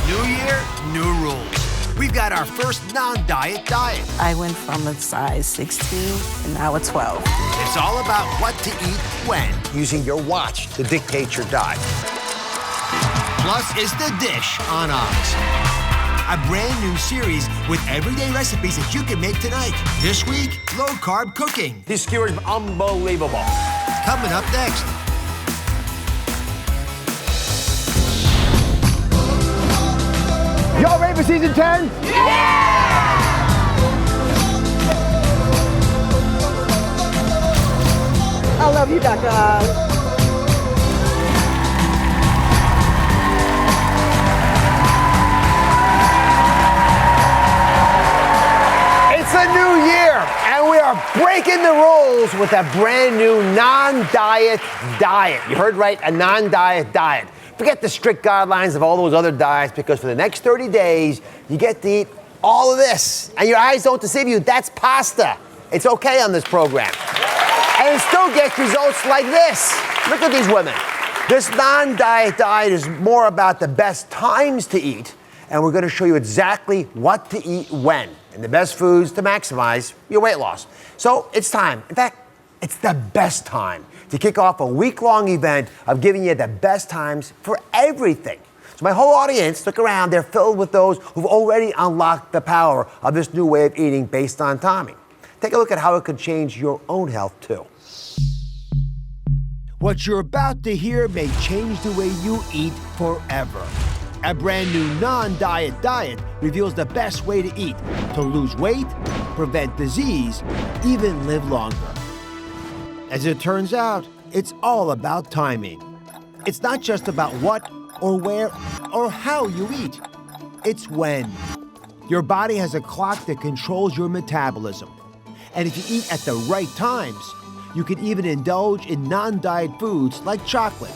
New year, new rules. We've got our first non-diet diet. I went from a size 16 and now a 12. It's all about what to eat when. Using your watch to dictate your diet. Plus is the dish on Oz. A brand new series with everyday recipes that you can make tonight. This week, low-carb cooking. These skewers are unbelievable. Coming up next. Y'all ready for season 10? Yeah! I love you, Dr. Oz. It's a new year, and we are breaking the rules with a brand new non-diet diet. You heard right, a non-diet diet. Forget the strict guidelines of all those other diets, because for the next 30 days, you get to eat all of this. And your eyes don't deceive you, that's pasta. It's okay on this program. And it still gets results like this. Look at these women. This non-diet diet is more about the best times to eat, and we're gonna show you exactly what to eat when, and the best foods to maximize your weight loss. So it's time. In fact, it's the best time to kick off a week-long event of giving you the best times for everything. So my whole audience, look around, they're filled with those who've already unlocked the power of this new way of eating based on timing. Take a look at how it could change your own health too. What you're about to hear may change the way you eat forever. A brand new non-diet diet reveals the best way to eat, to lose weight, prevent disease, even live longer. As it turns out, it's all about timing. It's not just about what or where or how you eat. It's when. Your body has a clock that controls your metabolism. And if you eat at the right times, you can even indulge in non-diet foods like chocolate.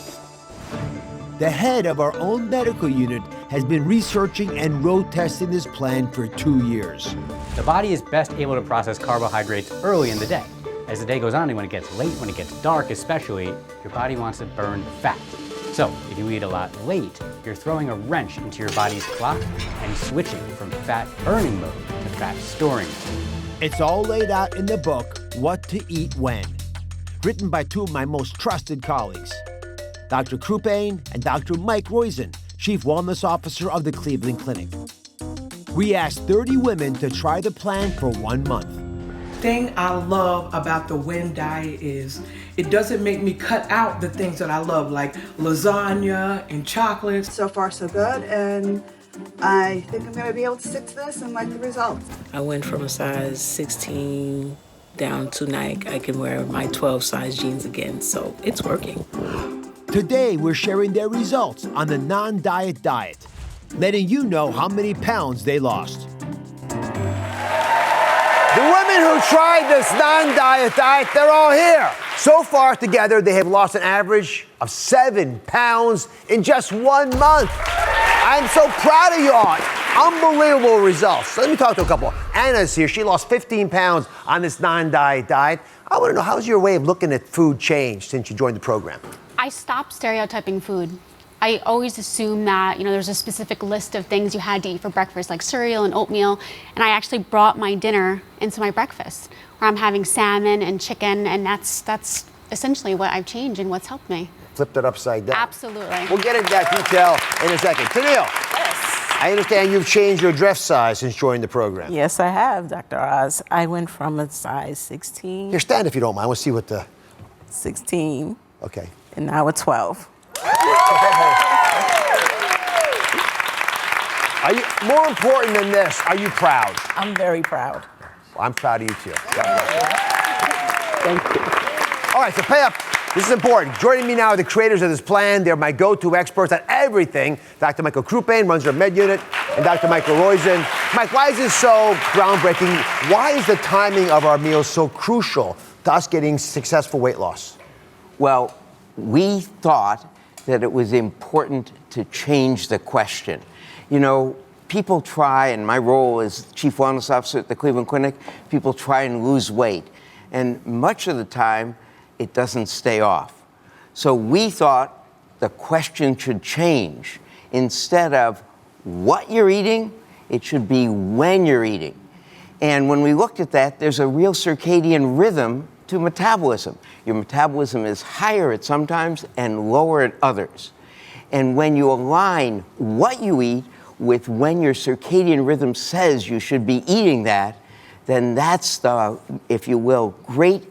The head of our own medical unit has been researching and road testing this plan for 2 years. The body is best able to process carbohydrates early in the day. As the day goes on and when it gets late, when it gets dark especially, your body wants to burn fat. So if you eat a lot late, you're throwing a wrench into your body's clock and switching from fat burning mode to fat storing mode. It's all laid out in the book, What to Eat When, written by two of my most trusted colleagues, Dr. Crupain and Dr. Mike Roizen, Chief Wellness Officer of the Cleveland Clinic. We asked 30 women to try the plan for 1 month. Thing I love about the When diet is it doesn't make me cut out the things that I love, like lasagna and chocolate. So far, so good, and I think I'm going to be able to stick to this and like the results. I went from a size 16 down to now I can wear my 12 size jeans again, so it's working. Today, we're sharing their results on the non-diet diet, letting you know how many pounds they lost. The women who tried this non-diet diet, they're all here. So far together, they have lost an average of 7 pounds in just 1 month. I'm so proud of y'all. Unbelievable results. So let me talk to a couple. Anna's here. She lost 15 pounds on this non-diet diet. I want to know, how's your way of looking at food changed since you joined the program? I stopped stereotyping food. I always assumed that, there's a specific list of things you had to eat for breakfast, like cereal and oatmeal, and I actually brought my dinner into my breakfast, where I'm having salmon and chicken, and that's essentially what I've changed and what's helped me. Flipped it upside down. Absolutely. We'll get into that detail in a second. Tennille, Yes. I understand you've changed your dress size since joining the program. Yes, I have, Dr. Oz. I went from a size 16. Here, stand if you don't mind. We'll see what the... 16. Okay. And now a 12. Are you, more important than this, are you proud? I'm very proud. Well, I'm proud of you too. Thank you. All right, so pay up. This is important. Joining me now are the creators of this plan. They're my go-to experts on everything. Dr. Michael Crupain runs our med unit, and Dr. Michael Roizen. Mike, why is this so groundbreaking? Why is the timing of our meals so crucial to us getting successful weight loss? Well, we thought that it was important to change the question. People try, and my role as Chief Wellness Officer at the Cleveland Clinic, people try and lose weight. And much of the time, it doesn't stay off. So we thought the question should change. Instead of what you're eating, it should be when you're eating. And when we looked at that, there's a real circadian rhythm to metabolism. Your metabolism is higher at some times and lower at others. And when you align what you eat with when your circadian rhythm says you should be eating that, then that's the, if you will, great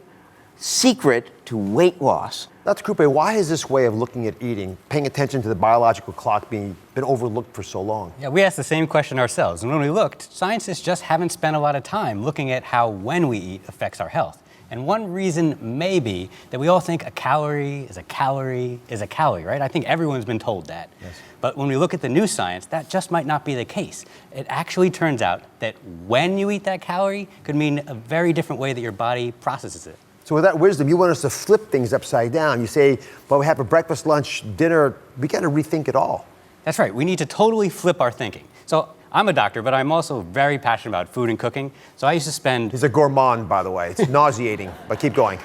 secret to weight loss. Dr. Crupain, why is this way of looking at eating, paying attention to the biological clock, been overlooked for so long? Yeah, we asked the same question ourselves. And when we looked, scientists just haven't spent a lot of time looking at how when we eat affects our health. And one reason may be that we all think a calorie is a calorie is a calorie, right? I think everyone's been told that. Yes. But when we look at the new science, that just might not be the case. It actually turns out that when you eat that calorie could mean a very different way that your body processes it. So with that wisdom, you want us to flip things upside down. You say, well, we have a breakfast, lunch, dinner. We got to rethink it all. That's right. We need to totally flip our thinking. So I'm a doctor, but I'm also very passionate about food and cooking. So I used to spend... He's a gourmand, by the way. It's nauseating, but keep going.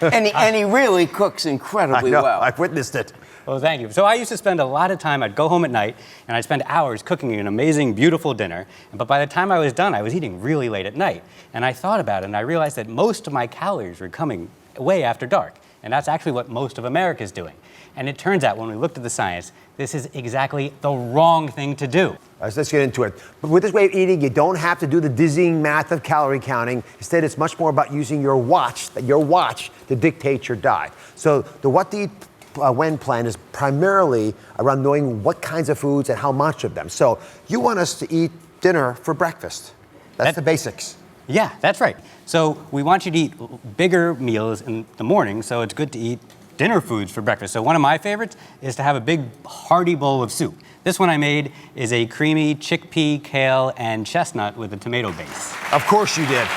And he really cooks incredibly well. I've witnessed it. Well, thank you. So I used to spend a lot of time, I'd go home at night, and I'd spend hours cooking an amazing, beautiful dinner. But by the time I was done, I was eating really late at night. And I thought about it, and I realized that most of my calories were coming way after dark. And that's actually what most of America is doing. And it turns out, when we looked at the science, this is exactly the wrong thing to do. All right, so let's get into it. But with this way of eating, you don't have to do the dizzying math of calorie counting. Instead, it's much more about using your watch to dictate your diet. So the What to Eat When plan is primarily around knowing what kinds of foods and how much of them. So you want us to eat dinner for breakfast. That's the basics. Yeah, that's right. So we want you to eat bigger meals in the morning, so it's good to eat dinner foods for breakfast. So one of my favorites is to have a big hearty bowl of soup. This one I made is a creamy chickpea, kale, and chestnut with a tomato base. Of course you did.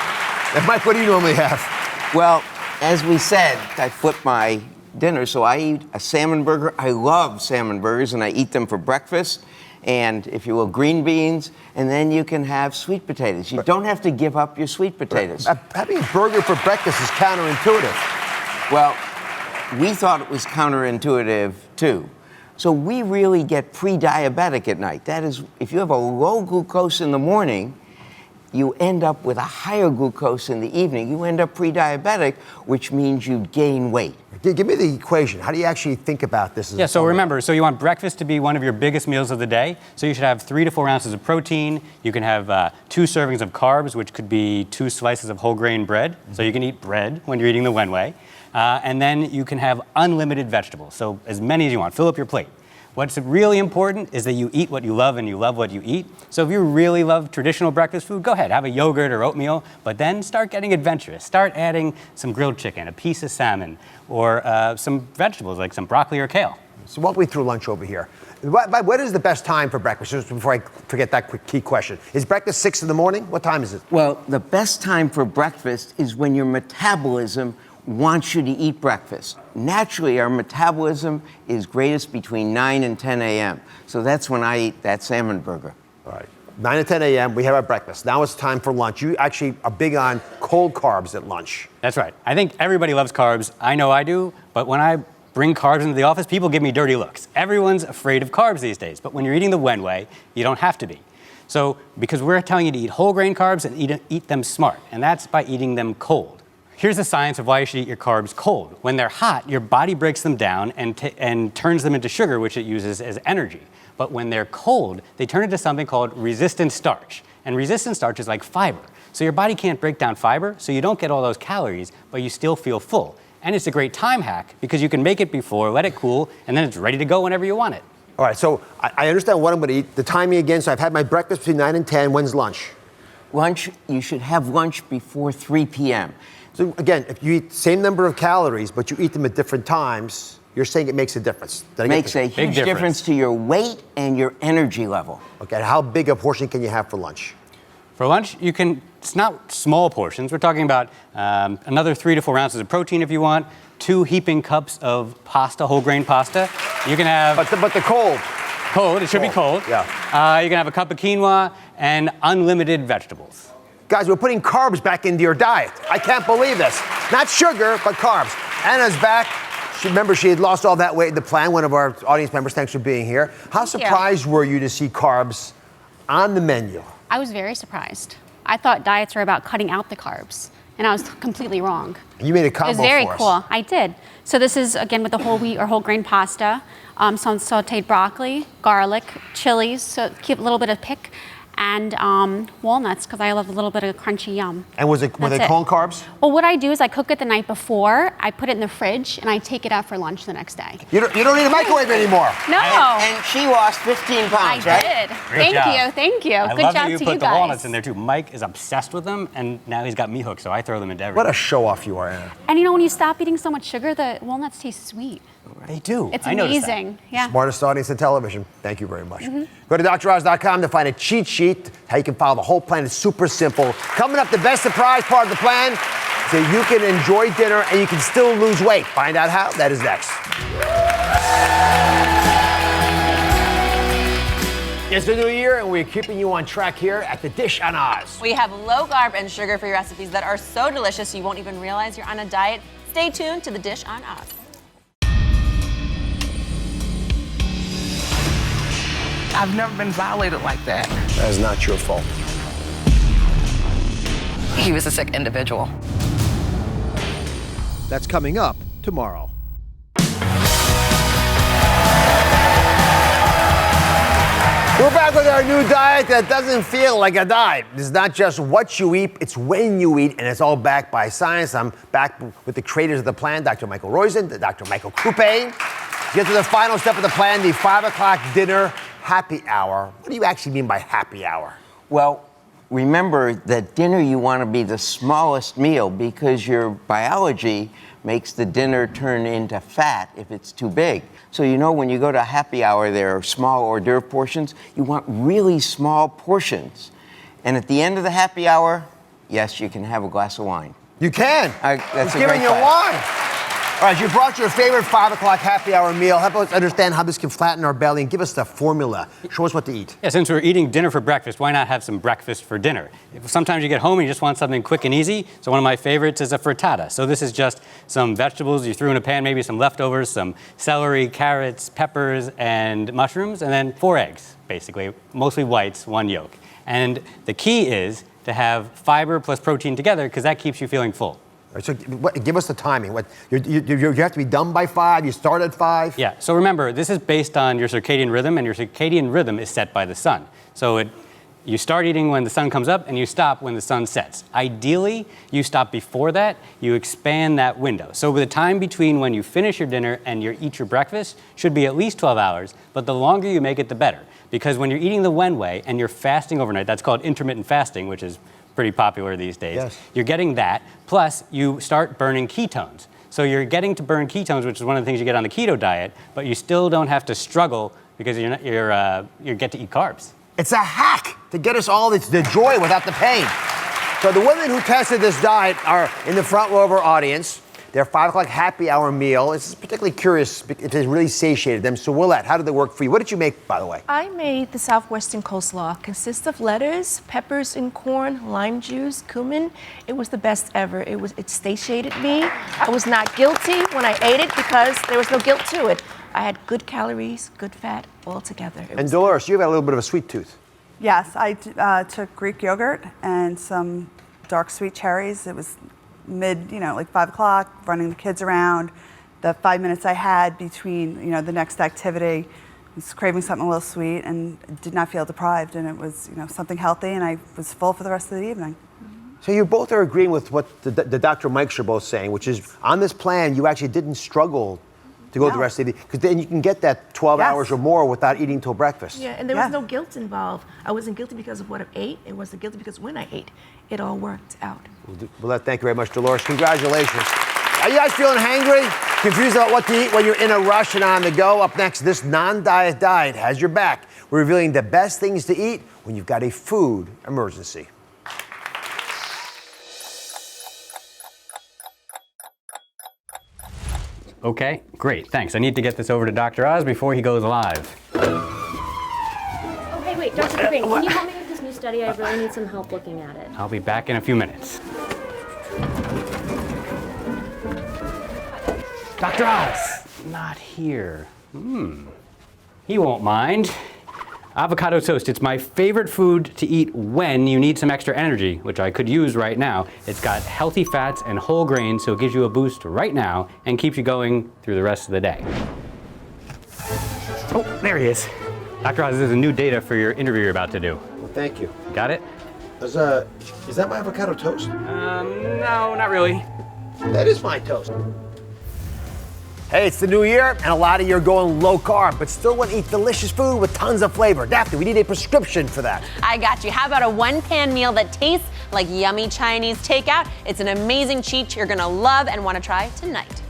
And Mike, what do you normally have? Well, as we said, I flip my dinner, so I eat a salmon burger. I love salmon burgers, and I eat them for breakfast. And, if you will, green beans, and then you can have sweet potatoes. You don't have to give up your sweet potatoes. Having a burger for breakfast is counterintuitive. Well, we thought it was counterintuitive, too. So we really get pre-diabetic at night. That is, if you have a low glucose in the morning, you end up with a higher glucose in the evening. You end up pre-diabetic, which means you gain weight. Give me the equation. How do you actually think about this? Yeah, so remember, so you want breakfast to be one of your biggest meals of the day. So you should have 3 to 4 ounces of protein. You can have 2 servings of carbs, which could be 2 slices of whole grain bread. So you can eat bread when you're eating the Wen way. And then you can have unlimited vegetables. So as many as you want. Fill up your plate. What's really important is that you eat what you love and you love what you eat. So if you really love traditional breakfast food, go ahead, have a yogurt or oatmeal, but then start getting adventurous. Start adding some grilled chicken, a piece of salmon, or some vegetables like some broccoli or kale. So walk me through lunch over here. What is the best time for breakfast? Just before I forget that quick key question. Is breakfast 6 in the morning? What time is it? Well, the best time for breakfast is when your metabolism wants you to eat breakfast. Naturally, our metabolism is greatest between 9 and 10 a.m. So that's when I eat that salmon burger. All right. 9 to 10 a.m., we have our breakfast. Now it's time for lunch. You actually are big on cold carbs at lunch. That's right. I think everybody loves carbs. I know I do, but when I bring carbs into the office, people give me dirty looks. Everyone's afraid of carbs these days, but when you're eating the Wen way, you don't have to be. So, because we're telling you to eat whole grain carbs and eat them smart, and that's by eating them cold. Here's the science of why you should eat your carbs cold. When they're hot, your body breaks them down and turns them into sugar, which it uses as energy. But when they're cold, they turn into something called resistant starch. And resistant starch is like fiber. So your body can't break down fiber, so you don't get all those calories, but you still feel full. And it's a great time hack because you can make it before, let it cool, and then it's ready to go whenever you want it. All right, so I understand what I'm going to eat. The timing again, so I've had my breakfast between 9 and 10. When's lunch? Lunch, you should have lunch before 3 p.m. So again, if you eat the same number of calories, but you eat them at different times, you're saying it makes a difference. It makes a huge difference to your weight and your energy level. Okay, how big a portion can you have for lunch? For lunch, you can, it's not small portions. We're talking about another 3 to 4 ounces of protein if you want, 2 heaping cups of pasta, whole grain pasta. You can have... But the cold. Cold, it should be cold. Yeah. You can have a cup of quinoa and unlimited vegetables. Guys, we're putting carbs back into your diet. I can't believe this. Not sugar, but carbs. Anna's back. Remember, she had lost all that weight in the plan. One of our audience members, thanks for being here. How surprised were you to see carbs on the menu? I was very surprised. I thought diets were about cutting out the carbs, and I was completely wrong. You made a combo It was very for us. cool. I did. So this is, again, with the whole wheat or whole grain pasta, some sauteed broccoli, garlic, chilies, so keep a little bit of pick, and walnuts, because I love a little bit of crunchy yum. And were they corn carbs? Well, what I do is I cook it the night before, I put it in the fridge, and I take it out for lunch the next day. You don't need a microwave anymore. No. And she lost 15 pounds, right? I did. Great job. Thank you. I Good love job that you to put you the guys. walnuts in there too. Mike is obsessed with them, and now he's got me hooked, so I throw them into everything. What a show-off you are, Anna. And you know, when you stop eating so much sugar, the walnuts taste sweet. They do. It's I noticed amazing. that. Yeah. Smartest audience in television. Thank you very much. Go to DrOz.com to find a cheat sheet, how you can follow the whole plan. It's super simple. Coming up, the best surprise part of the plan, so you can enjoy dinner and you can still lose weight. Find out how. That is next. It's the new year, and we're keeping you on track here at the Dish on Oz. We have low-carb and sugar-free recipes that are so delicious you won't even realize you're on a diet. Stay tuned to the Dish on Oz. I've never been violated like that. That is not your fault. He was a sick individual. That's coming up tomorrow. We're back with our new diet that doesn't feel like a diet. It's not just what you eat, it's when you eat, and it's all backed by science. I'm back with the creators of the plan, Dr. Michael Roizen, Dr. Michael Crupain. Get to the final step of the plan, the 5 o'clock dinner happy hour. What do you actually mean by happy hour? Well, remember that dinner you want to be the smallest meal because your biology makes the dinner turn into fat if it's too big. So you know when you go to happy hour, there are small hors d'oeuvre portions. You want really small portions. And at the end of the happy hour, yes, you can have a glass of wine. You can. That's He's giving you wine. All right, you brought your favorite 5 o'clock happy hour meal. Help us understand how this can flatten our belly and give us the formula. Show us what to eat. Yeah, since we're eating dinner for breakfast, why not have some breakfast for dinner? Sometimes you get home and you just want something quick and easy. So one of my favorites is a frittata. So this is just some vegetables you threw in a pan, maybe some leftovers, some celery, carrots, peppers, and mushrooms, and then 4 eggs, basically, mostly whites, 1 yolk. And the key is to have fiber plus protein together because that keeps you feeling full. So give us the timing. You have to be done by 5. You start at 5. Yeah. So remember, this is based on your circadian rhythm, and your circadian rhythm is set by the sun. So you start eating when the sun comes up, and you stop when the sun sets. Ideally, you stop before that. You expand that window. So the time between when you finish your dinner and you eat your breakfast should be at least 12 hours. But the longer you make it, the better. Because when you're eating the Wen way and you're fasting overnight, that's called intermittent fasting, which is pretty popular these days. Yes. You're getting that, plus you start burning ketones. So you're getting to burn ketones, which is one of the things you get on the keto diet, but you still don't have to struggle because you get to eat carbs. It's a hack to get us all the joy without the pain. So the women who tested this diet are in the front row of our audience. Their 5 o'clock happy hour meal is particularly curious if it really satiated them. So Willette, how did it work for you? What did you make, by the way? I made the Southwestern coleslaw. Consists of lettuce, peppers and corn, lime juice, cumin. It was the best ever. It satiated me. I was not guilty when I ate it because there was no guilt to it. I had good calories, good fat, all together. And Dolores, you've got a little bit of a sweet tooth. Yes, I took Greek yogurt and some dark sweet cherries. It was like 5 o'clock, running the kids around. The 5 minutes I had between, the next activity, I was craving something a little sweet and did not feel deprived. And it was, something healthy, and I was full for the rest of the evening. So you both are agreeing with what the Dr. Mikes are both saying, which is on this plan, you actually didn't struggle to go the rest of the day, because then you can get that 12 hours or more without eating till breakfast. Yeah, and there was no guilt involved. I wasn't guilty because of what I ate. It wasn't guilty because when I ate, it all worked out. Well, thank you very much, Dolores. Congratulations. Are you guys feeling hangry? Confused about what to eat when you're in a rush and on the go? Up next, this non-diet diet has your back. We're revealing the best things to eat when you've got a food emergency. Okay, great, thanks. I need to get this over to Dr. Oz before he goes live. Okay, wait, Dr. Craving, can you help me with this new study? I really need some help looking at it. I'll be back in a few minutes. Dr. Oz, not here. He won't mind. Avocado toast, it's my favorite food to eat when you need some extra energy, which I could use right now. It's got healthy fats and whole grains, so it gives you a boost right now and keeps you going through the rest of the day. Oh, there he is. Dr. Oz, this is new data for your interview you're about to do. Well, thank you. Got it? Is that my avocado toast? No, not really. That is my toast. Hey, it's the new year, and a lot of you are going low carb, but still want to eat delicious food with tons of flavor. Daphne, we need a prescription for that. I got you. How about a one-pan meal that tastes like yummy Chinese takeout? It's an amazing cheat you're gonna love and want to try tonight.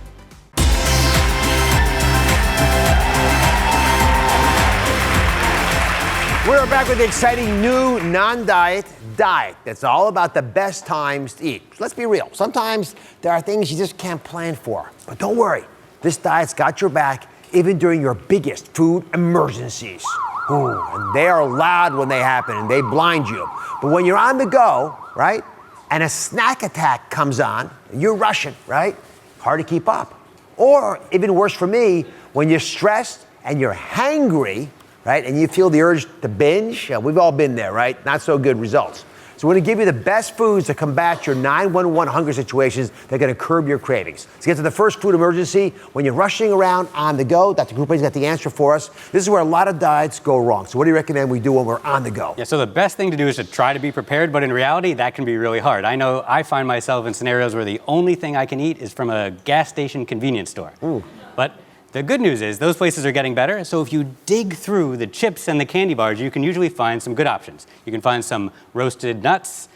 We're back with the exciting new non-diet diet that's all about the best times to eat. Let's be real. Sometimes there are things you just can't plan for, but don't worry. This diet's got your back even during your biggest food emergencies. Ooh, and they are loud when they happen and they blind you. But when you're on the go, right, and a snack attack comes on, you're rushing, right? Hard to keep up. Or even worse for me, when you're stressed and you're hangry, right, and you feel the urge to binge. We've all been there, right? Not so good results. So we're gonna give you the best foods to combat your 911 hunger situations that are gonna curb your cravings. Let's get to the first food emergency. When you're rushing around on the go, Dr. Crupain's got the answer for us. This is where a lot of diets go wrong. So what do you recommend we do when we're on the go? Yeah, so the best thing to do is to try to be prepared, but in reality, that can be really hard. I know I find myself in scenarios where the only thing I can eat is from a gas station convenience store. Ooh. But the good news is those places are getting better, so if you dig through the chips and the candy bars, you can usually find some good options. You can find some roasted nuts,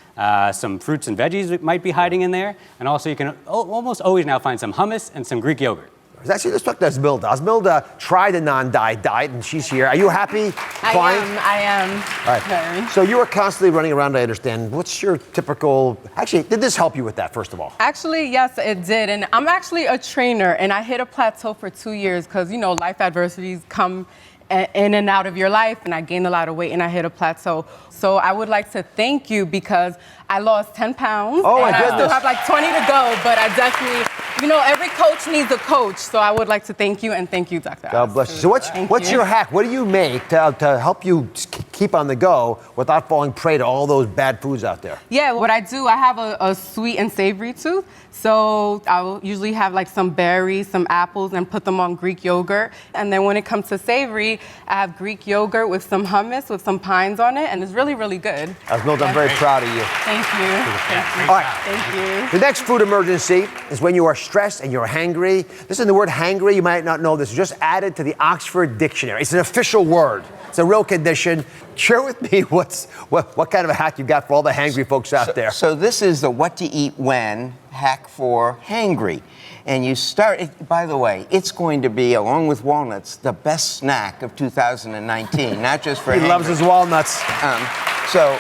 some fruits and veggies that might be hiding in there, and also you can almost always now find some hummus and some Greek yogurt. Actually, let's talk to Esmilda. Esmilda tried the non-diet diet, and she's here. Are you happy? Fine? I am. All right. So you were constantly running around, I understand. What's your typical... Actually, did this help you with that, first of all? Actually, yes, it did. And I'm actually a trainer, and I hit a plateau for 2 years because, you know, life adversities come in and out of your life, and I gained a lot of weight, and I hit a plateau. So I would like to thank you because I lost 10 pounds. Oh, my and goodness. I still have like 20 to go, but I definitely... You know, every coach needs a coach, so I would like to thank you, and thank you, Dr. Oz. God bless you. So what's your hack? What do you make to help you keep on the go without falling prey to all those bad foods out there? Yeah, what I do, I have a sweet and savory tooth. So I'll usually have like some berries, some apples, and put them on Greek yogurt. And then when it comes to savory, I have Greek yogurt with some hummus, with some pines on it, and it's really, really good. Esmilda, I'm very proud of you. Thank you. Thank you. All right. Thank you. The next food emergency is when you are stressed and you're hangry. Listen, the word hangry, you might not know this, is just added to the Oxford Dictionary. It's an official word. It's a real condition. Share with me what kind of a hack you got for all the hangry folks out there. So this is the what to eat when hack for hangry. And you start, by the way, it's going to be, along with walnuts, the best snack of 2019, not just for He hangry. loves his walnuts. So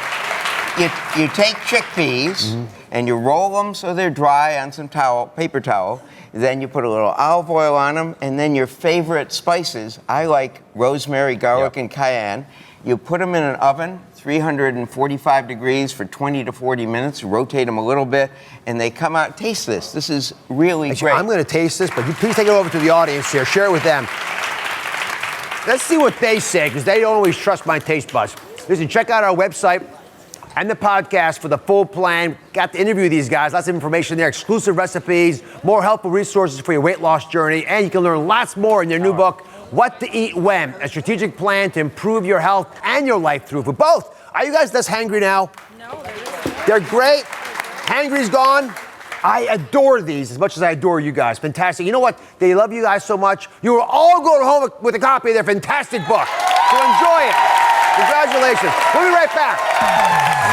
you take chickpeas and you roll them so they're dry on some paper towel. Then you put a little olive oil on them, and then your favorite spices. I like rosemary, garlic, and cayenne. You put them in an oven, 345 degrees for 20 to 40 minutes, rotate them a little bit, and they come out. Taste this. This is really great. I'm going to taste this, but you please take it over to the audience here. Share it with them. Let's see what they say, because they don't always trust my taste buds. Listen, check out our website and the podcast for the full plan. Got to interview these guys, lots of information there, exclusive recipes, more helpful resources for your weight loss journey, and you can learn lots more in their new book, What to Eat When, a strategic plan to improve your health and your life through food. Both. Are you guys less hangry now? No. They're great. Hangry's gone. I adore these as much as I adore you guys. Fantastic. You know what? They love you guys so much. You will all go home with a copy of their fantastic book. So enjoy it. Congratulations. We'll be right back.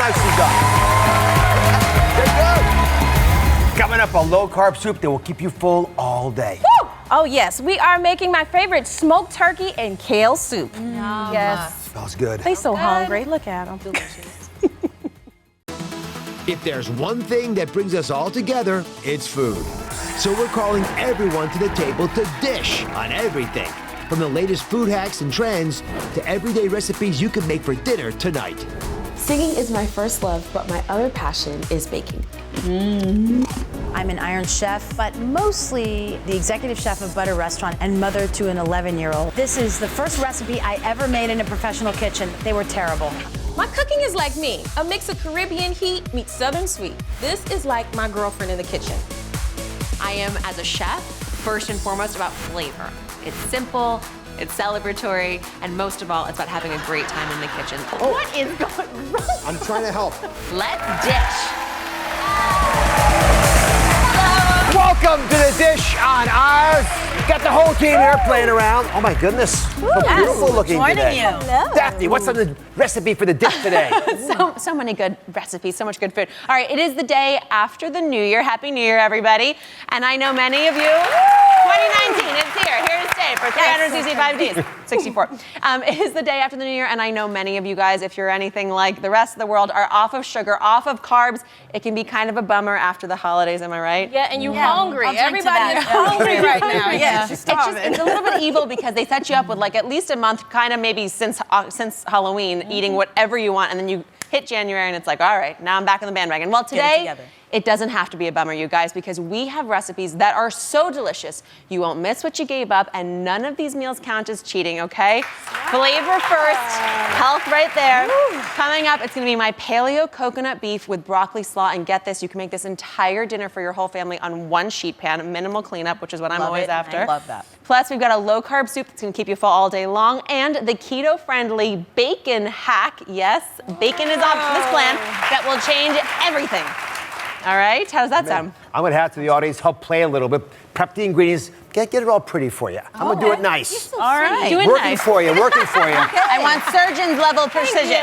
Nicely done. Coming up, a low-carb soup that will keep you full all day. Woo! Oh, yes. We are making my favorite smoked turkey and kale soup. Yes. Smells good. They're so hungry. Look at them. Delicious. If there's one thing that brings us all together, it's food. So we're calling everyone to the table to dish on everything. From the latest food hacks and trends to everyday recipes you can make for dinner tonight. Singing is my first love, but my other passion is baking. I'm an Iron Chef, but mostly the executive chef of Butter Restaurant and mother to an 11-year-old. This is the first recipe I ever made in a professional kitchen. They were terrible. My cooking is like me, a mix of Caribbean heat meets Southern sweet. This is like my girlfriend in the kitchen. I am, as a chef, first and foremost about flavor. It's simple, it's celebratory, and most of all, it's about having a great time in the kitchen. Oh. What is going wrong? I'm trying to help. Let's dish. Welcome to the Dish on Oz. Got the whole team here playing around. Oh my goodness, so beautiful looking today. Hello. Daphne, what's on the recipe for the dish today? so many good recipes, so much good food. All right, it is the day after the New Year. Happy New Year, everybody. And I know many of you, 2019, it's here to stay for 365 days, 64. It is the day after the New Year, and I know many of you guys, if you're anything like the rest of the world, are off of sugar, off of carbs. It can be kind of a bummer after the holidays, am I right? Yeah, and you're hungry. Everybody is hungry right now. Yeah. It's a little bit evil because they set you up with like at least a month, kind of maybe since Halloween, eating whatever you want, and then you hit January and it's like, all right, now I'm back on the bandwagon. Well, today, it doesn't have to be a bummer, you guys, because we have recipes that are so delicious, you won't miss what you gave up, and none of these meals count as cheating, okay? Flavor first, health right there. Coming up, it's gonna be my paleo coconut beef with broccoli slaw, and get this, you can make this entire dinner for your whole family on one sheet pan, minimal cleanup, which is what I'm always after. I love that. Plus, we've got a low-carb soup that's gonna keep you full all day long, and the keto-friendly bacon hack. Yes, bacon is on this plan that will change everything. All right, how does that sound? I'm gonna have to the audience help play a little bit, prep the ingredients, get it all pretty for you. I'm gonna do it nice. All right, do it working nice. for you, working for you. I want surgeon's level precision.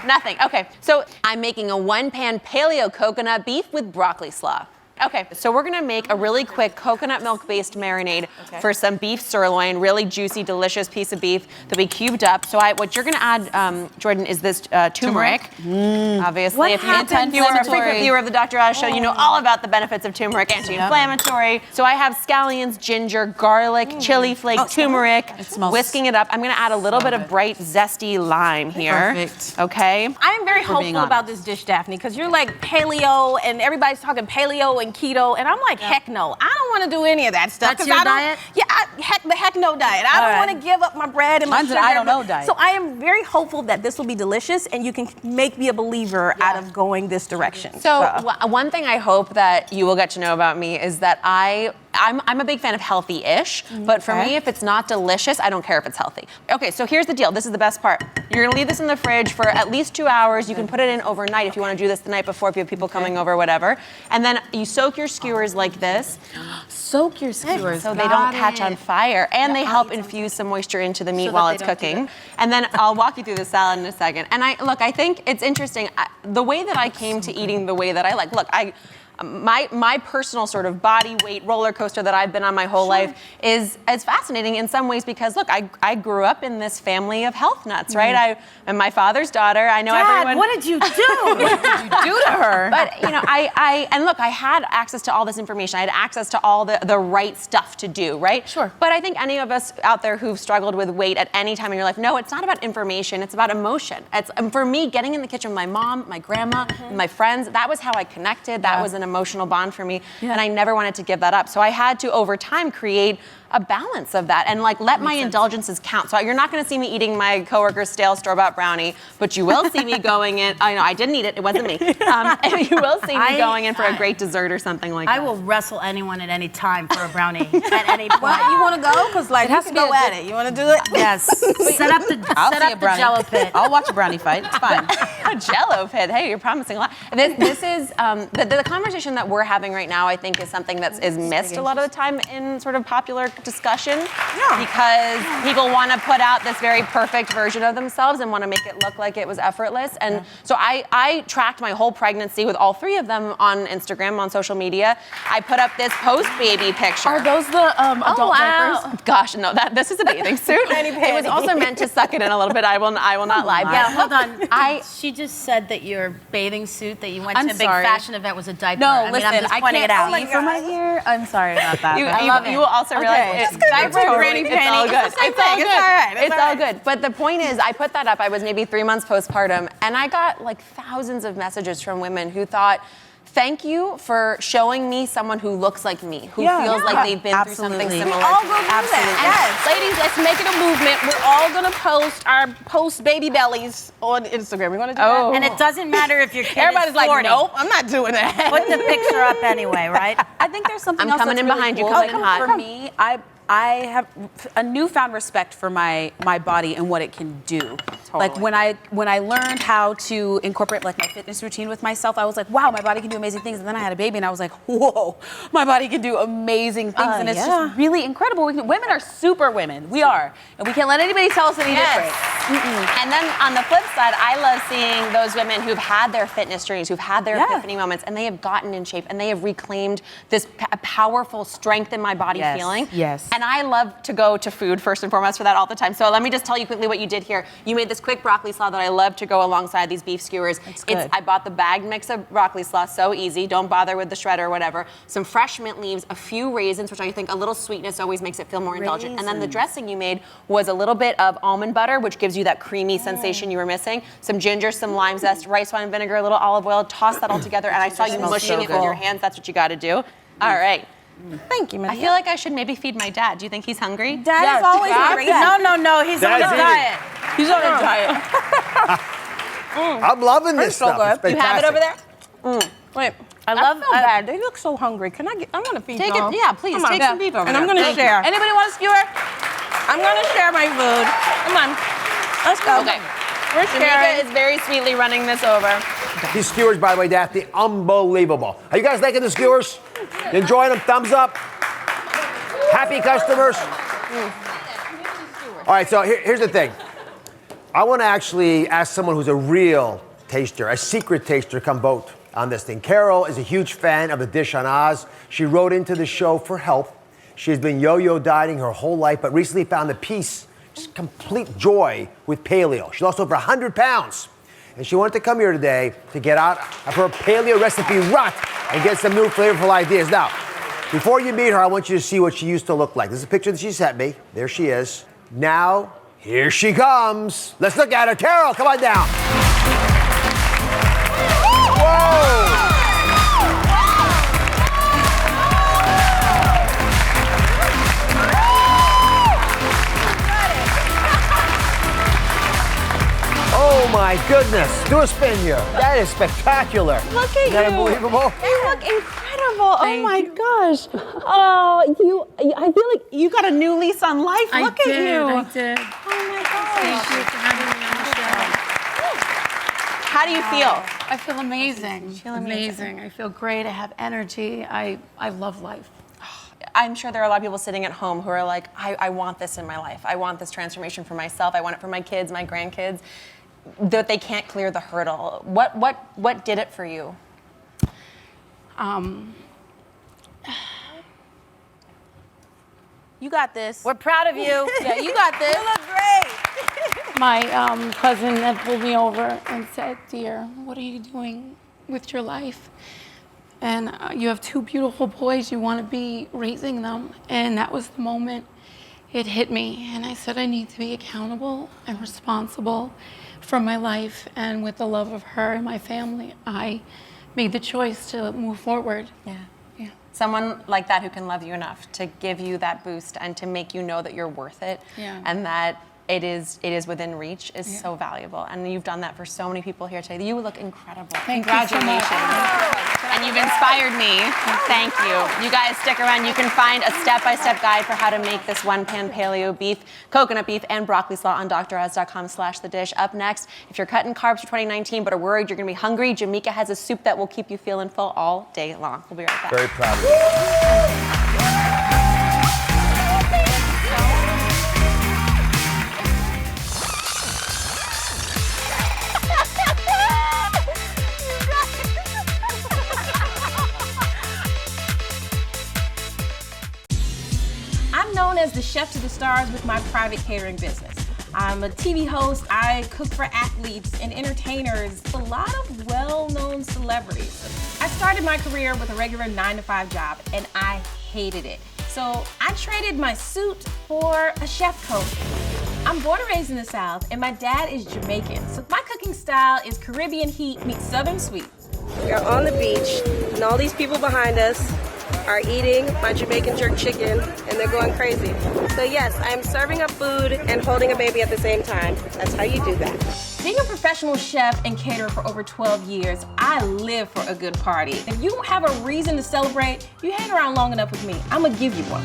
Nothing. Okay, so I'm making a one-pan paleo coconut beef with broccoli slaw. Okay, so we're gonna make a really quick coconut milk-based marinade for some beef sirloin, really juicy, delicious piece of beef that we cubed up. So what you're gonna add, Jordan, is this turmeric. Obviously, What if happens? you are a frequent viewer of the Dr. Oz show, you know all about the benefits of turmeric, anti-inflammatory. So I have scallions, ginger, garlic, chili flake, turmeric, whisking it up. I'm gonna add a little bit of bright, zesty lime here. Perfect. Okay. I'm very hopeful about this dish, Daphne, because you're like paleo, and everybody's talking paleo and keto, and I'm like, heck no. I don't want to do any of that stuff. That's your diet? Yeah, the heck no diet. I don't want to give up my bread and my Mine's sugar. an I don't know diet. So I am very hopeful that this will be delicious, and you can make me a believer out of going this direction. So one thing I hope that you will get to know about me is that I'm a big fan of healthy-ish, but for me, if it's not delicious, I don't care if it's healthy. Okay, so here's the deal. This is the best part. You're gonna leave this in the fridge for at least 2 hours. You can put it in overnight if you wanna do this the night before, if you have people coming over, whatever. And then you soak your skewers like this. Soak your skewers. So they don't catch on fire. And they help infuse some moisture into the meat while it's cooking. And then I'll walk you through the salad in a second. And I think it's interesting. The way that I came to eating the way that I like, my personal sort of body weight roller coaster that I've been on my whole life is fascinating in some ways because look, I grew up in this family of health nuts, right? I'm my father's daughter. I know everyone. What did you do? What did you do to her? But you know, I had access to all this information. I had access to all the right stuff to do, right? Sure. But I think any of us out there who've struggled with weight at any time in your life, no, it's not about information. It's about emotion. And for me, getting in the kitchen with my mom, my grandma, and my friends, that was how I connected. That was an emotional bond for me, and I never wanted to give that up. So I had to, over time, create a balance of that and let my indulgences count. So you're not going to see me eating my coworker's stale store-bought brownie, but you will see me going in. I didn't eat it. It wasn't me. And you will see me going in for a great dessert or something like that. I will wrestle anyone at any time for a brownie at any point. Well, you want to go? Because you can go at it. You want to do it? Yes. Set up the Jello pit. I'll watch a brownie fight. It's fine. A Jello pit. Hey, you're promising a lot. This is the conversation that we're having right now. I think is something that is missed a lot of the time in sort of popular discussion because people want to put out this very perfect version of themselves and want to make it look like it was effortless. And so I tracked my whole pregnancy with all three of them on Instagram, on social media. I put up this post-baby picture. Are those the adult diapers? Gosh, no, this is a bathing suit. It was also meant to suck it in a little bit. I will not lie. Yeah, hold on. She just said that your bathing suit that you went to a big fashion event was a diaper. No, I'm listen, just pointing it out. For my hair, I'm sorry about that. You will also realize Diaper, granny it's all panty. good. It's all good. It's all right. It's all good. But the point is, I put that up. I was maybe 3 months postpartum, and I got thousands of messages from women who thought thank you for showing me someone who looks like me, who feels like they've been through something similar. We all go through that. Yes. Ladies, let's make it a movement. We're all gonna post baby bellies on Instagram. We're gonna do that. And it doesn't matter if your kid Everybody's is like, 40. nope, I'm not doing that. Put the picture up anyway, right? I think there's something I'm else coming that's in really behind you, cool. coming in hot. For me, I have a newfound respect for my body and what it can do. Like when I learned how to incorporate like my fitness routine with myself, I was like, wow, my body can do amazing things. And then I had a baby and I was like, whoa, my body can do amazing things. And it's just really incredible. Women are super women. We are. And we can't let anybody tell us any different. And then on the flip side, I love seeing those women who've had their fitness journeys, who've had their epiphany moments, and they have gotten in shape and they have reclaimed this powerful strength in my body feeling. Yes. And I love to go to food first and foremost for that all the time. So let me just tell you quickly what you did here. You made this quick broccoli slaw that I love to go alongside these beef skewers. I bought the bagged mix of broccoli slaw, so easy. Don't bother with the shredder or whatever. Some fresh mint leaves, a few raisins, which I think a little sweetness always makes it feel more indulgent. And then the dressing you made was a little bit of almond butter, which gives you that creamy sensation you were missing. Some ginger, some lime zest, rice wine vinegar, a little olive oil. Toss that all together. And I saw you mushing it with your hands. That's what you got to do. All right. Thank you, Maria. I feel like I should maybe feed my dad. Do you think he's hungry? Dad is always hungry. No, he's on a diet. He's on a diet. I'm loving this so stuff. good. It's You have it over fantastic. there? Wait. I love feel bad. They look so hungry. I'm gonna feed Take y'all. it. Yeah, please. Take some beef over And there. I'm gonna Thank share. you. Anybody want a skewer? I'm gonna share my food. Come on. Let's go. Okay. We're Jamika sharing. is very sweetly running this over. These skewers, by the way, Daphne, unbelievable. Are you guys liking the skewers? You enjoying them? Thumbs up. Happy customers. All right, so here's the thing. I want to actually ask someone who's a real taster, a secret taster, come vote on this thing. Carol is a huge fan of the dish on Oz. She wrote into the show for help. She's been yo-yo dieting her whole life, but recently found the peace, just complete joy with paleo. She lost over 100 pounds. And she wanted to come here today to get out of her paleo recipe rut and get some new flavorful ideas. Now, before you meet her, I want you to see what she used to look like. This is a picture that she sent me. There she is. Now, here she comes. Let's look at her. Carol, come on down. Whoa! Oh my goodness. Do a spin here. That is spectacular. Look at Isn't that you. unbelievable? You look incredible. Oh my gosh. Oh, I feel like you got a new lease on life. Look at you. I did. Oh my gosh. Thank you for having me on the show. How do you feel? I feel amazing. Amazing. I feel great. I have energy. I love life. I'm sure there are a lot of people sitting at home who are like, I want this in my life. I want this transformation for myself. I want it for my kids, my grandkids. That they can't clear the hurdle. What did it for you? You got this. We're proud of you. Yeah, you got this. You look great. My cousin had pulled me over and said, dear, what are you doing with your life? And you have two beautiful boys. You want to be raising them. And that was the moment it hit me. And I said, I need to be accountable and responsible for my life. And with the love of her and my family, I made the choice to move forward. Yeah. Someone like that who can love you enough to give you that boost and to make you know that you're worth it and that it is within reach is so valuable. And you've done that for so many people here today. You look incredible. Congratulations. And you've inspired me. Thank you. You guys stick around. You can find a step-by-step guide for how to make this one-pan paleo beef, coconut beef, and broccoli slaw on droz.com/thedish. Up next, if you're cutting carbs for 2019 but are worried you're going to be hungry, Jamika has a soup that will keep you feeling full all day long. We'll be right back. Very proud of you. I'm known as the chef to the stars with my private catering business. I'm a TV host, I cook for athletes and entertainers, a lot of well-known celebrities. I started my career with a regular 9-to-5 job and I hated it. So I traded my suit for a chef coat. I'm born and raised in the South and my dad is Jamaican. So my cooking style is Caribbean heat meets Southern sweet. We're on the beach, and all these people behind us are eating my Jamaican jerk chicken, and they're going crazy. So yes, I'm serving up food and holding a baby at the same time. That's how you do that. Being a professional chef and caterer for over 12 years, I live for a good party. If you have a reason to celebrate, you hang around long enough with me, I'm gonna give you one.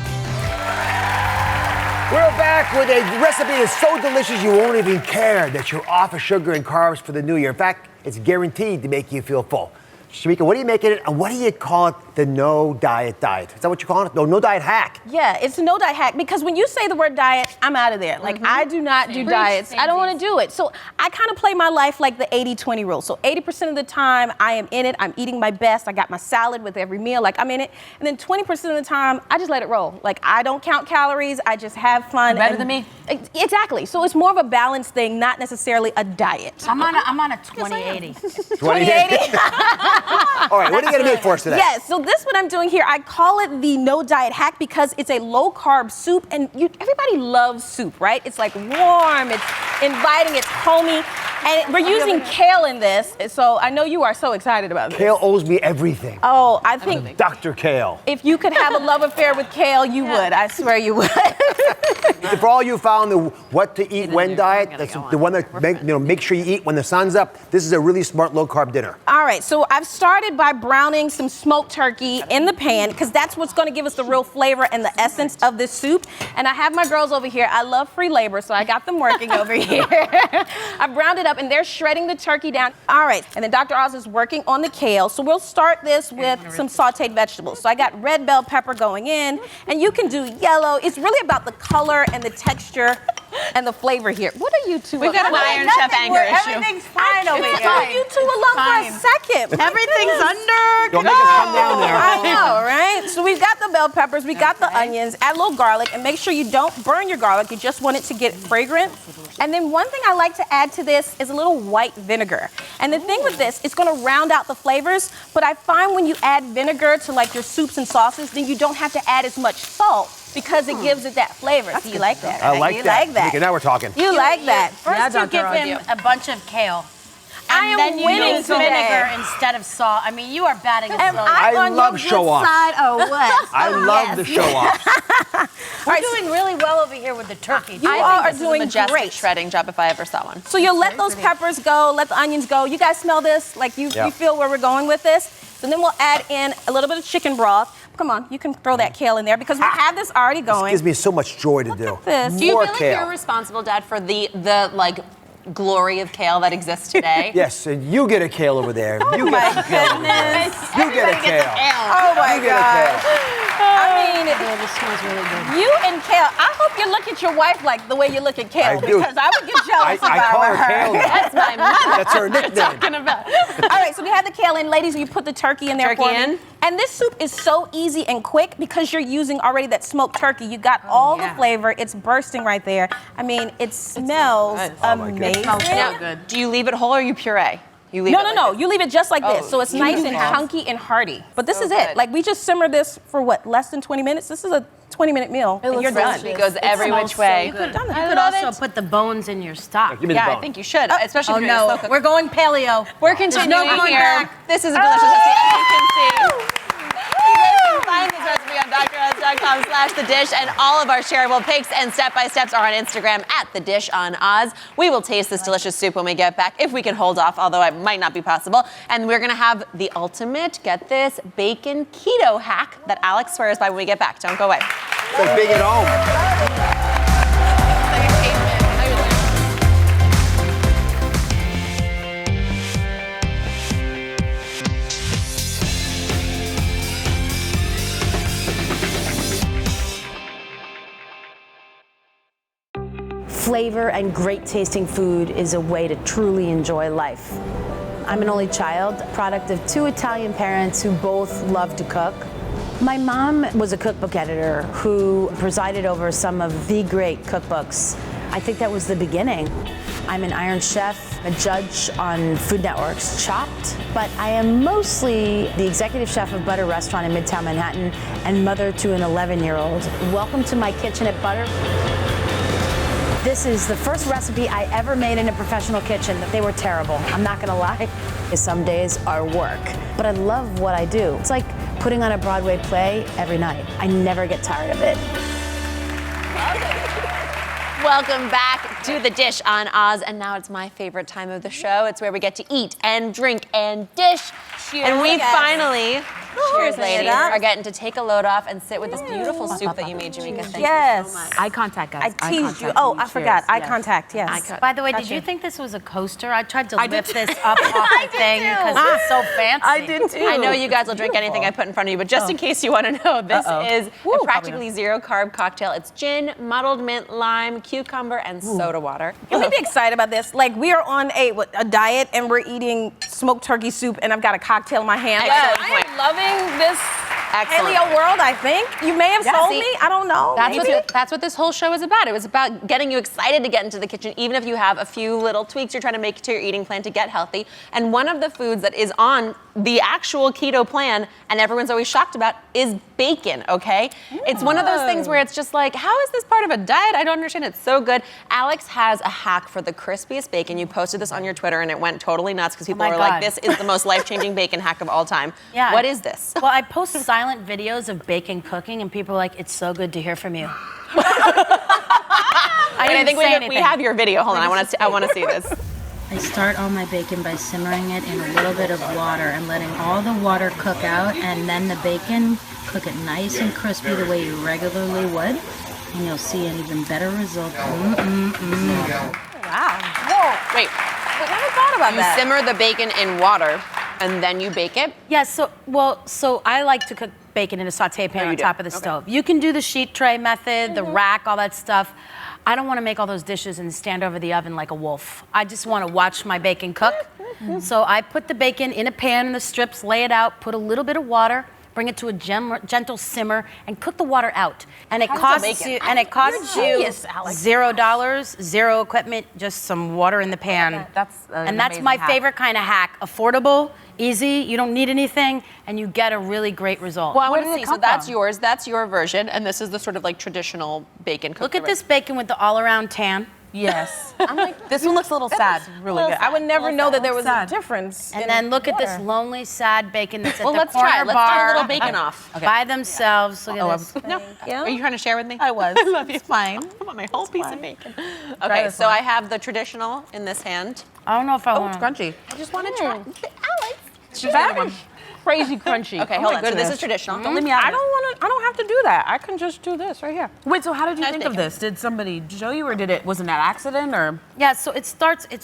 We're back with a recipe that's so delicious you won't even care that you're off of sugar and carbs for the new year. In fact, it's guaranteed to make you feel full. Jamika, what do you make it, and what do you call it, the no diet diet? Is that what you call it? No diet hack. Yeah, it's a no diet hack because when you say the word diet, I'm out of there. Like, I do not do diets. I don't want to do it. So I kind of play my life like the 80-20 rule. So 80% of the time, I am in it. I'm eating my best. I got my salad with every meal. Like, I'm in it. And then 20% of the time, I just let it roll. Like, I don't count calories. I just have fun. Better than me. Exactly. So it's more of a balanced thing, not necessarily a diet. I'm on a 20-80. 20-80. All right, what are you going to make for us today? Yes, so this what I'm doing here, I call it the no diet hack because it's a low carb soup, and everybody loves soup, right? It's like warm, it's inviting, it's homey, and we're using kale in this, so I know you are so excited about this. Kale owes me everything. Oh, I think Dr. Kale. if you could have a love affair with kale, you would. I swear you would. For all you found the what to eat when diet, that's the one that make sure you eat when the sun's up, this is a really smart low carb dinner. All right, so I've started by browning some smoked turkey in the pan because that's what's going to give us the real flavor and the essence of this soup. And I have my girls over here. I love free labor, so I got them working over here. I browned it up, and they're shredding the turkey down. All right, and then Dr. Oz is working on the kale. So we'll start this with some sauteed vegetables. So I got red bell pepper going in, and you can do yellow. It's really about the color and the texture and the flavor here. What are you two? We've got an Iron Chef anger issue. Everything's fine over here. You two alone for a second. Everything's under. Don't make us come down there. I know, right? So we've got the bell peppers, we got the onions, add a little garlic, and make sure you don't burn your garlic. You just want it to get fragrant. And then one thing I like to add to this is a little white vinegar. And the thing with this, it's gonna round out the flavors, but I find when you add vinegar to like your soups and sauces, then you don't have to add as much salt because it gives it that flavor. So you like that? I like you that. Like that. Jamika, now we're talking. You like that. First you give him a bunch of kale. I am then you winning use today. vinegar instead of salt. I mean, you are batting a Am zillion. I love show-offs. Side or what? I love the show-offs. We're doing really well over here with the turkey. You I all think are this doing is a majestic great. shredding job if I ever saw one. So you'll let those peppers go, let the onions go. You guys smell this? Like you feel where we're going with this? So then we'll add in a little bit of chicken broth. Come on, you can throw that kale in there because we have this already going. This gives me so much joy to do. This. Do you More feel like kale. you're responsible, Dad, for the like glory of kale that exists today? Yes, and you get a kale over there. You get some kale over there. You get a kale. Oh my You get a God. kale. I mean, this smells really good. You and kale. I hope you look at your wife like the way you look at kale I do. because I would get jealous if I I call were her Kale. That's my mother. That's her nickname. Talking about. All right, so we have the kale in. Ladies, you put the turkey in there Turkey for me. in. And this soup is so easy and quick because you're using already that smoked turkey. You got all the flavor. It's bursting right there. I mean, it smells amazing. Now, do you leave it whole or you puree? You leave it No. You leave it just like this. So it's you nice leave and it half. chunky and hearty. But this is it. good. Like, we just simmer this for what, less than 20 minutes? This is a 20-minute meal. And you're done. It goes every which way. You could also put the bones in your stock. Give me the Yeah, I bone. think you should, especially Oh if you're gonna no, slow cook. we're going paleo. We're continuing going here. back. This is a delicious recipe, as you can see. You guys can find this recipe on DrOz.com/thedish, and all of our shareable pics and step-by-steps are on Instagram @thedishonoz. We will taste this delicious soup when we get back, if we can hold off, although it might not be possible. And we're gonna have the ultimate, get this, bacon keto hack that Alex swears by when we get back. Don't go away. So big at home. Flavor and great tasting food is a way to truly enjoy life. I'm an only child, product of 2 Italian parents who both love to cook. My mom was a cookbook editor who presided over some of the great cookbooks. I think that was the beginning. I'm an Iron Chef, a judge on Food Network's Chopped, but I am mostly the executive chef of Butter Restaurant in Midtown Manhattan and mother to an 11-year-old. Welcome to my kitchen at Butter. This is the first recipe I ever made in a professional kitchen. They were terrible, I'm not gonna lie. Some days are work, but I love what I do. It's like putting on a Broadway play every night. I never get tired of it. Welcome back to The Dish on Oz, and now it's my favorite time of the show. It's where we get to eat and drink and dish. Cheers. And we Yes. finally, cheers ladies, it up. are getting to take a load off and sit with this beautiful soup that you made, Jamika. Thank Yes. you so much. Eye contact, guys. I teased you. Oh, I forgot. Eye contact, yes. By the way, did Gotcha. you think this was a coaster? I tried to I did lift this up off the thing because it's so fancy. I did too. I know you guys will drink anything I put in front of you, but just in case you want to know, this is a practically zero-carb cocktail. It's gin, muddled mint, lime, cucumber, and soda water. Can we be excited about this? Like, we are on a diet and we're eating smoked turkey soup and I've got a cocktail in my hand. Excellent I point. am loving this Excellent. paleo world, I think. You may have sold see, me. I don't know. That's what this whole show is about. It was about getting you excited to get into the kitchen, even if you have a few little tweaks you're trying to make to your eating plan to get healthy. And one of the foods that is on the actual keto plan, and everyone's always shocked about, is bacon, okay? It's one of those things where it's just like, how is this part of a diet? I don't understand. It's so good. Alex has a hack for the crispiest bacon. You posted this on your Twitter, and it went totally nuts because people were like, this is the most life-changing bacon hack of all time. Yeah. What is this? Well, I post silent videos of bacon cooking, and people are like, it's so good to hear from you. I think we have your video. Hold on, I want to see this. I start all my bacon by simmering it in a little bit of water and letting all the water cook out, and then the bacon, cook it nice and crispy the way you regularly would, and you'll see an even better result. Wow. Whoa. Wait. I never thought about that. You simmer the bacon in water, and then you bake it? Yeah, so I like to cook bacon in a saute pan on top of the stove. You can do the sheet tray method, the rack, all that stuff. I don't want to make all those dishes and stand over the oven like a wolf. I just want to watch my bacon cook. So I put the bacon in a pan in the strips, lay it out, put a little bit of water, bring it to a gentle simmer, and cook the water out. And it costs you $0, zero equipment, just some water in the pan. That's that's my favorite kind of hack. Affordable, easy, you don't need anything, and you get a really great result. Well, I want to see. So that's yours. That's your version, and this is the sort of like traditional bacon cooked. Look at this bacon with the all-around tan. Yes. I'm like, this one looks a little sad. Really good. I would never know that there was a difference. And then look at this lonely, sad bacon that's at the let's corner try it. Let's bar. cut a little bacon off. By themselves. Look at this. No. Are you trying to share with me? I was. I love you. It's fine. I want my whole piece of bacon. Okay, so I have the traditional in this hand. I don't know if I want. It's crunchy. I just want to try. Alex. Very crazy crunchy. Okay, hold on. So this is traditional. Don't leave me out. I don't have to do that. I can just do this right here. Wait, so how did you think of this? Did somebody show you, or was it an accident, or? Yeah, so it's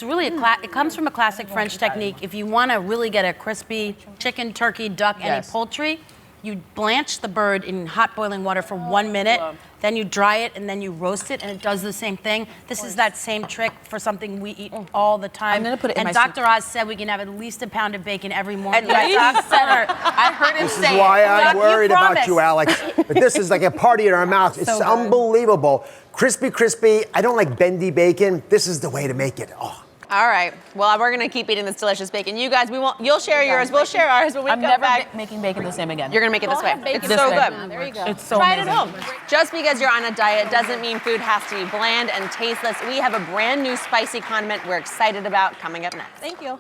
really it comes from a classic French technique. If you want to really get a crispy chicken, turkey, duck, any poultry, you blanch the bird in hot boiling water for 1 minute, then you dry it, and then you roast it, and it does the same thing. This is that same trick for something we eat all the time. I'm gonna put it in and my Dr. Oz said we can have at least a pound of bacon every morning. I heard him This say is why it. I'm worried about promised. you, Alex. But this is like a party in our mouth. It's So good. unbelievable. Crispy. I don't like bendy bacon. This is the way to make it. Oh. All right. Well, we're gonna keep eating this delicious bacon. You guys, you'll share yours. We'll share ours when we I'm come never back. making bacon the same again. You're gonna make it this way. It's so good. There you go. It's so Try amazing. it at home. Just because you're on a diet doesn't mean food has to be bland and tasteless. We have a brand new spicy condiment we're excited about coming up next. Thank you.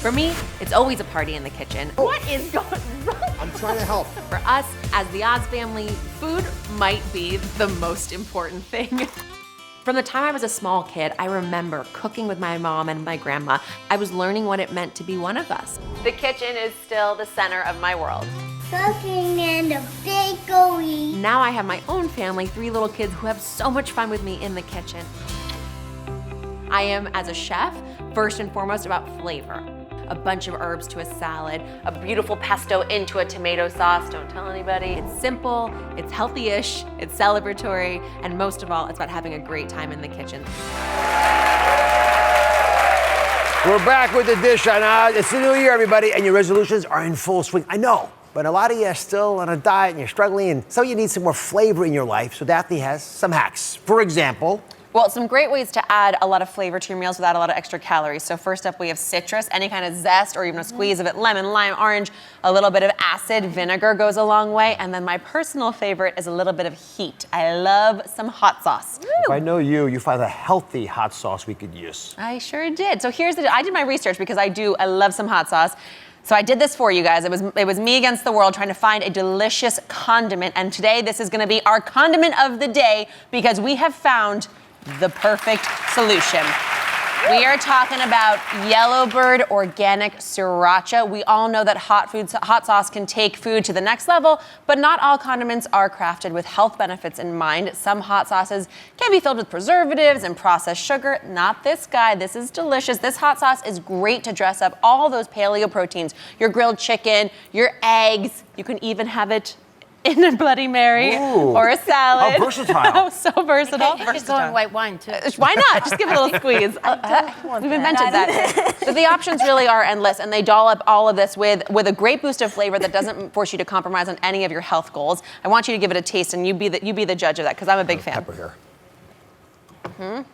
For me, it's always a party in the kitchen. What is going wrong? I'm trying to help. For us, as the Oz family, food might be the most important thing. From the time I was a small kid, I remember cooking with my mom and my grandma. I was learning what it meant to be one of us. The kitchen is still the center of my world. Cooking in the bakery. Now I have my own family, 3 little kids who have so much fun with me in the kitchen. I am, as a chef, first and foremost about flavor. A bunch of herbs to a salad, a beautiful pesto into a tomato sauce. Don't tell anybody. It's simple, it's healthy-ish, it's celebratory, and most of all, it's about having a great time in the kitchen. We're back with The Dish on Oz. It's the new year, everybody, and your resolutions are in full swing. I know. But a lot of you are still on a diet and you're struggling, and so you need some more flavor in your life. So Daphne has some hacks. For example, well, some great ways to add a lot of flavor to your meals without a lot of extra calories. So first up, we have citrus, any kind of zest or even a squeeze of it, lemon, lime, orange, a little bit of acid, vinegar goes a long way. And then my personal favorite is a little bit of heat. I love some hot sauce. if I know you find a healthy hot sauce we could use. I sure did. So I did my research because I love some hot sauce. So I did this for you guys. It was me against the world trying to find a delicious condiment. And today this is gonna be our condiment of the day because we have found the perfect solution. We are talking about Yellowbird Organic Sriracha. We all know that hot sauce can take food to the next level, but not all condiments are crafted with health benefits in mind. Some hot sauces can be filled with preservatives and processed sugar. Not this guy. This is delicious. This hot sauce is great to dress up all those paleo proteins, your grilled chicken, your eggs. You can even have it in a Bloody Mary or a salad. How versatile. So versatile. You could go in white wine too. Why not? Just give it a little squeeze. We've invented that. So the options really are endless, and they doll up all of this with a great boost of flavor that doesn't force you to compromise on any of your health goals. I want you to give it a taste, and you be the judge of that, because I'm a big fan. Pepper here.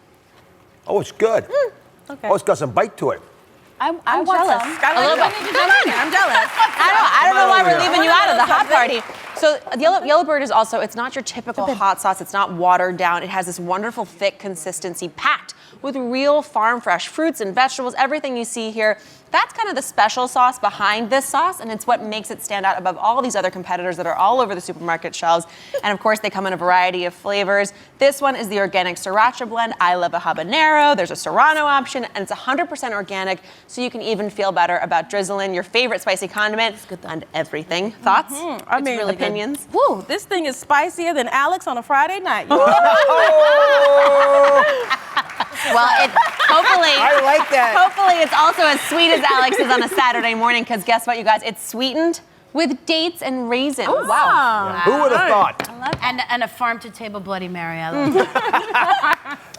Oh, it's good. Okay. Oh, it's got some bite to it. I'm jealous. A little bit. Come on. I'm jealous. I don't know why we're leaving you out of the hot party. So Yellowbird is also, it's not your typical hot sauce. It's not watered down. It has this wonderful thick consistency packed with real farm fresh fruits and vegetables, everything you see here. That's kind of the special sauce behind this sauce, and it's what makes it stand out above all these other competitors that are all over the supermarket shelves. And of course, they come in a variety of flavors. This one is the organic Sriracha blend. I love a habanero. There's a Serrano option, and it's 100% organic, so you can even feel better about drizzling your favorite spicy condiment on everything. Thoughts? I mean, really opinions? Woo, this thing is spicier than Alex on a Friday night. Well, hopefully, I like that. Hopefully, it's also as sweet as Alex is on a Saturday morning. Because guess what, you guys? It's sweetened with dates and raisins. Oh, wow. Yeah. Who would have thought? I love it. And a farm-to-table Bloody Mary. I love it.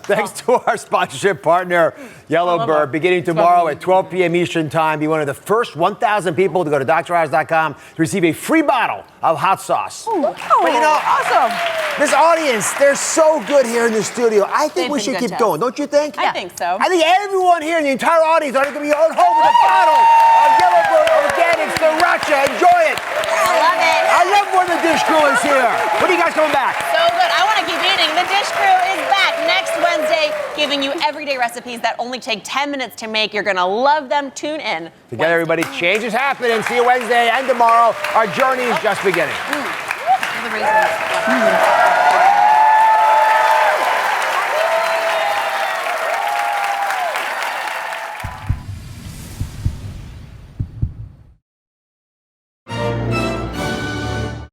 Thanks to our sponsorship partner, Yellowbird, beginning tomorrow at 12 p.m. Eastern Time. Be one of the first 1,000 people to go to DrOz.com to receive a free bottle of hot sauce. Ooh, but you know, awesome. This audience, they're so good here in the studio. I think They've we been should good keep to going, don't you think? I think so. I think everyone here in the entire audience are going to be on home with a bottle of Yellowbird Organic Sriracha. Enjoy it. I love it. I love when the dish crew is here. When are you guys coming back? So good. I want to keep eating. The Dish Crew is back next Wednesday, giving you everyday recipes that only take 10 minutes to make. You're going to love them. Tune in. Together, everybody, change is happening. See you Wednesday and tomorrow. Our journey is just beginning. The raisins.